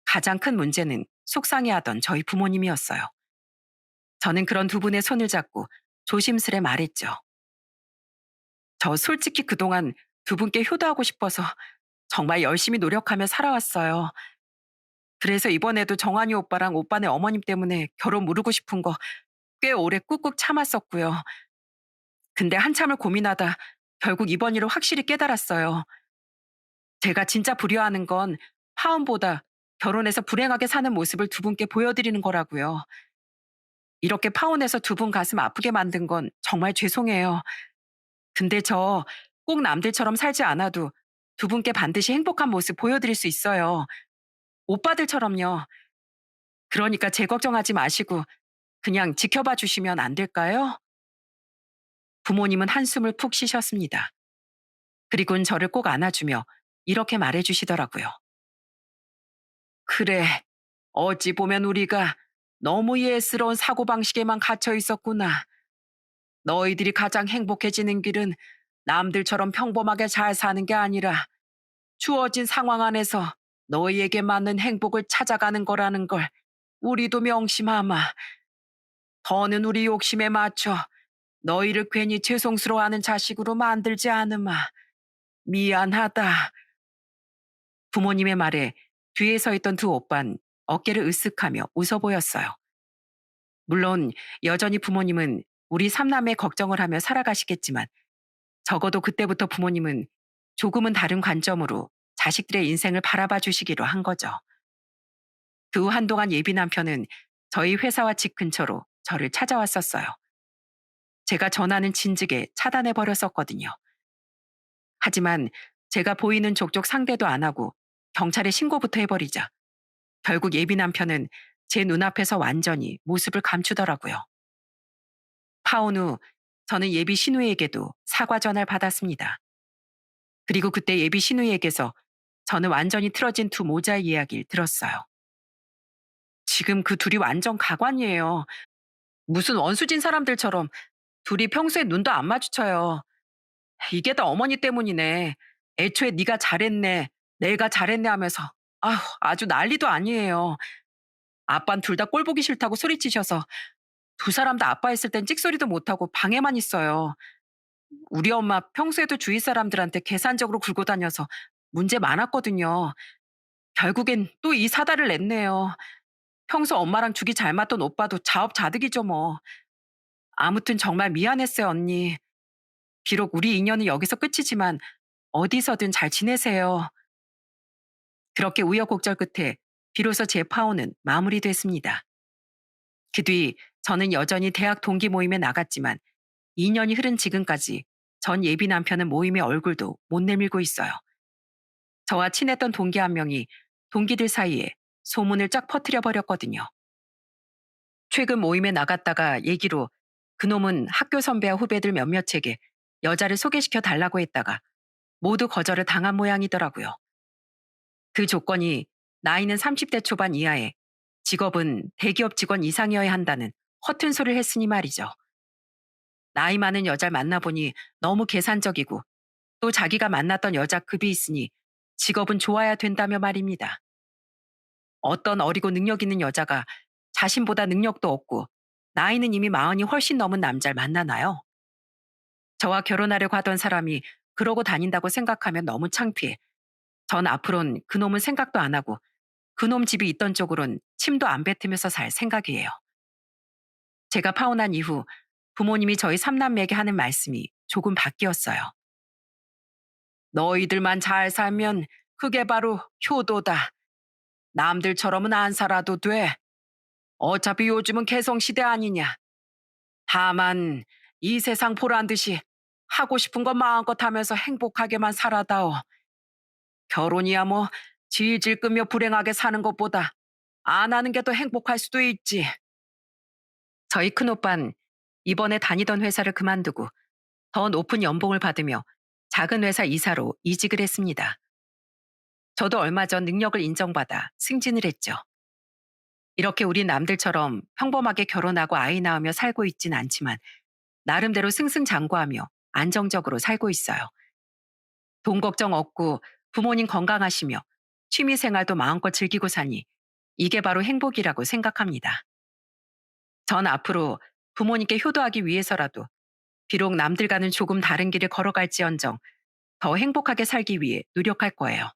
가장 큰 문제는 속상해하던 저희 부모님이었어요. 저는 그런 두 분의 손을 잡고 조심스레 말했죠. 저 솔직히 그동안 두 분께 효도하고 싶어서 정말 열심히 노력하며 살아왔어요. 그래서 이번에도 정환이 오빠랑 오빠네 어머님 때문에 결혼 무르고 싶은 거 꽤 오래 꾹꾹 참았었고요. 근데 한참을 고민하다 결국 이번 일을 확실히 깨달았어요. 제가 진짜 불효하는 건 파혼보다 결혼해서 불행하게 사는 모습을 두 분께 보여드리는 거라고요. 이렇게 파혼해서 두 분 가슴 아프게 만든 건 정말 죄송해요. 근데 저 꼭 남들처럼 살지 않아도 두 분께 반드시 행복한 모습 보여드릴 수 있어요. 오빠들처럼요. 그러니까 제 걱정하지 마시고 그냥 지켜봐 주시면 안 될까요? 부모님은 한숨을 푹 쉬셨습니다. 그리고는 저를 꼭 안아주며 이렇게 말해주시더라고요. 그래, 어찌 보면 우리가 너무 예스러운 사고방식에만 갇혀 있었구나. 너희들이 가장 행복해지는 길은 남들처럼 평범하게 잘 사는 게 아니라 주어진 상황 안에서 너희에게 맞는 행복을 찾아가는 거라는 걸 우리도 명심하마. 더는 우리 욕심에 맞춰 너희를 괜히 죄송스러워하는 자식으로 만들지 않으마. 미안하다. 부모님의 말에 뒤에 서 있던 두 오빤 어깨를 으쓱하며 웃어 보였어요. 물론 여전히 부모님은 우리 삼남매 걱정을 하며 살아가시겠지만 적어도 그때부터 부모님은 조금은 다른 관점으로 자식들의 인생을 바라봐 주시기로 한 거죠. 그 후 한동안 예비 남편은 저희 회사와 집 근처로 저를 찾아왔었어요. 제가 전화는 진즉에 차단해 버렸었거든요. 하지만 제가 보이는 족족 상대도 안 하고 경찰에 신고부터 해버리자 결국 예비 남편은 제 눈앞에서 완전히 모습을 감추더라고요. 파혼 후 저는 예비 신우에게도 사과 전화를 받았습니다. 그리고 그때 예비 신우에게서 저는 완전히 틀어진 두 모자의 이야기를 들었어요. 지금 그 둘이 완전 가관이에요. 무슨 원수진 사람들처럼 둘이 평소에 눈도 안 마주쳐요. 이게 다 어머니 때문이네. 애초에 네가 잘했네. 내가 잘했네 하면서 아휴, 아주 난리도 아니에요. 아빤 둘 다 꼴 보기 싫다고 소리치셔서 두 사람 다 아빠 있을 땐 찍소리도 못하고 방에만 있어요. 우리 엄마 평소에도 주위 사람들한테 계산적으로 굴고 다녀서 문제 많았거든요. 결국엔 또 이 사달을 냈네요. 평소 엄마랑 죽이 잘 맞던 오빠도 자업자득이죠 뭐. 아무튼 정말 미안했어요 언니. 비록 우리 인연은 여기서 끝이지만 어디서든 잘 지내세요. 그렇게 우여곡절 끝에 비로소 제 파혼은 마무리됐습니다. 그 뒤 저는 여전히 대학 동기 모임에 나갔지만 2년이 흐른 지금까지 전 예비 남편은 모임의 얼굴도 못 내밀고 있어요. 저와 친했던 동기 한 명이 동기들 사이에 소문을 쫙 퍼뜨려 버렸거든요. 최근 모임에 나갔다가 얘기로 그놈은 학교 선배와 후배들 몇몇에게 여자를 소개시켜 달라고 했다가 모두 거절을 당한 모양이더라고요. 그 조건이 나이는 30대 초반 이하에 직업은 대기업 직원 이상이어야 한다는 허튼 소리를 했으니 말이죠. 나이 많은 여자를 만나보니 너무 계산적이고 또 자기가 만났던 여자 급이 있으니 직업은 좋아야 된다며 말입니다. 어떤 어리고 능력 있는 여자가 자신보다 능력도 없고 나이는 이미 마흔이 훨씬 넘은 남자를 만나나요? 저와 결혼하려고 하던 사람이 그러고 다닌다고 생각하면 너무 창피해. 전 앞으론 그놈은 생각도 안 하고 그놈 집이 있던 쪽으론 침도 안 뱉으면서 살 생각이에요. 제가 파혼한 이후 부모님이 저희 삼남매에게 하는 말씀이 조금 바뀌었어요. 너희들만 잘 살면 그게 바로 효도다. 남들처럼은 안 살아도 돼. 어차피 요즘은 개성시대 아니냐. 다만 이 세상 보란 듯이 하고 싶은 거 마음껏 하면서 행복하게만 살아다오. 결혼이야 뭐 질질 끄며 불행하게 사는 것보다 안 하는 게 더 행복할 수도 있지. 저희 큰오빤 이번에 다니던 회사를 그만두고 더 높은 연봉을 받으며 작은 회사 이사로 이직을 했습니다. 저도 얼마 전 능력을 인정받아 승진을 했죠. 이렇게 우리 남들처럼 평범하게 결혼하고 아이 낳으며 살고 있진 않지만 나름대로 승승장구하며 안정적으로 살고 있어요. 돈 걱정 없고 부모님 건강하시며 취미 생활도 마음껏 즐기고 사니 이게 바로 행복이라고 생각합니다. 전 앞으로 부모님께 효도하기 위해서라도 비록 남들과는 조금 다른 길을 걸어갈지언정 더 행복하게 살기 위해 노력할 거예요.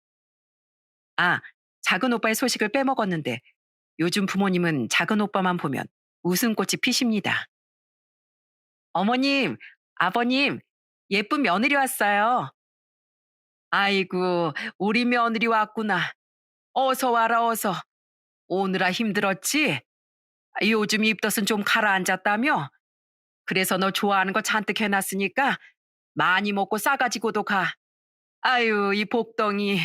아, 작은 오빠의 소식을 빼먹었는데 요즘 부모님은 작은 오빠만 보면 웃음꽃이 피십니다. 어머님, 아버님, 예쁜 며느리 왔어요. 아이고, 우리 며느리 왔구나. 어서 와라, 어서. 오느라 힘들었지? 요즘 입덧은 좀 가라앉았다며? 그래서 너 좋아하는 거 잔뜩 해놨으니까 많이 먹고 싸가지고도 가. 아유, 이 복덩이.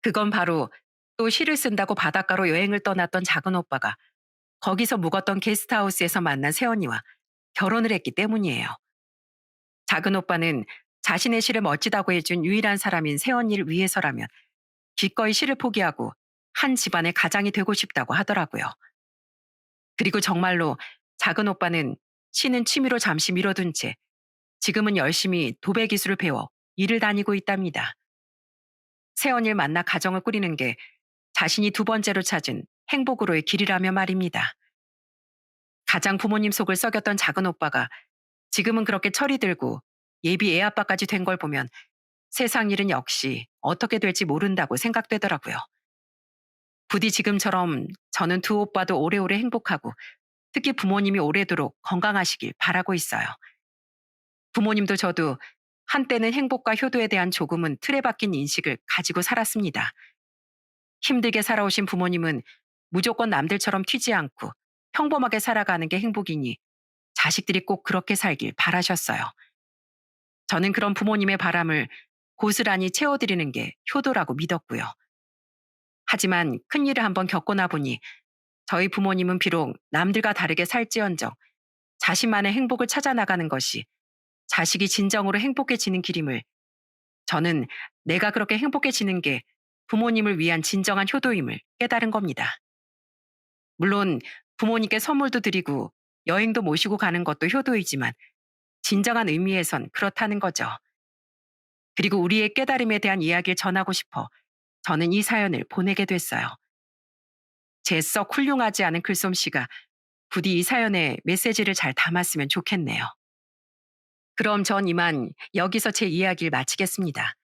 그건 바로 또 시를 쓴다고 바닷가로 여행을 떠났던 작은 오빠가 거기서 묵었던 게스트하우스에서 만난 새언니와 결혼을 했기 때문이에요. 작은 오빠는 자신의 시를 멋지다고 해준 유일한 사람인 새언니를 위해서라면 기꺼이 시를 포기하고 한 집안의 가장이 되고 싶다고 하더라고요. 그리고 정말로 작은 오빠는 시는 취미로 잠시 미뤄둔 채 지금은 열심히 도배 기술을 배워 일을 다니고 있답니다. 새언니를 만나 가정을 꾸리는 게 자신이 두 번째로 찾은 행복으로의 길이라며 말입니다. 가장 부모님 속을 썩였던 작은 오빠가 지금은 그렇게 철이 들고 예비 애아빠까지 된 걸 보면 세상 일은 역시 어떻게 될지 모른다고 생각되더라고요. 부디 지금처럼 저는 두 오빠도 오래오래 행복하고 특히 부모님이 오래도록 건강하시길 바라고 있어요. 부모님도 저도 한때는 행복과 효도에 대한 조금은 틀에 박힌 인식을 가지고 살았습니다. 힘들게 살아오신 부모님은 무조건 남들처럼 튀지 않고 평범하게 살아가는 게 행복이니 자식들이 꼭 그렇게 살길 바라셨어요. 저는 그런 부모님의 바람을 고스란히 채워드리는 게 효도라고 믿었고요. 하지만 큰일을 한번 겪고 나 보니 저희 부모님은 비록 남들과 다르게 살지언정 자신만의 행복을 찾아 나가는 것이 자식이 진정으로 행복해지는 길임을 저는 내가 그렇게 행복해지는 게 부모님을 위한 진정한 효도임을 깨달은 겁니다. 물론 부모님께 선물도 드리고 여행도 모시고 가는 것도 효도이지만 진정한 의미에선 그렇다는 거죠. 그리고 우리의 깨달음에 대한 이야기를 전하고 싶어 저는 이 사연을 보내게 됐어요. 제 썩 훌륭하지 않은 글솜씨가 부디 이 사연에 메시지를 잘 담았으면 좋겠네요. 그럼 전 이만 여기서 제 이야기를 마치겠습니다.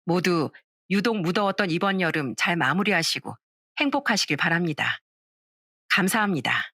모두 유독 무더웠던 이번 여름 잘 마무리하시고 행복하시길 바랍니다. 감사합니다.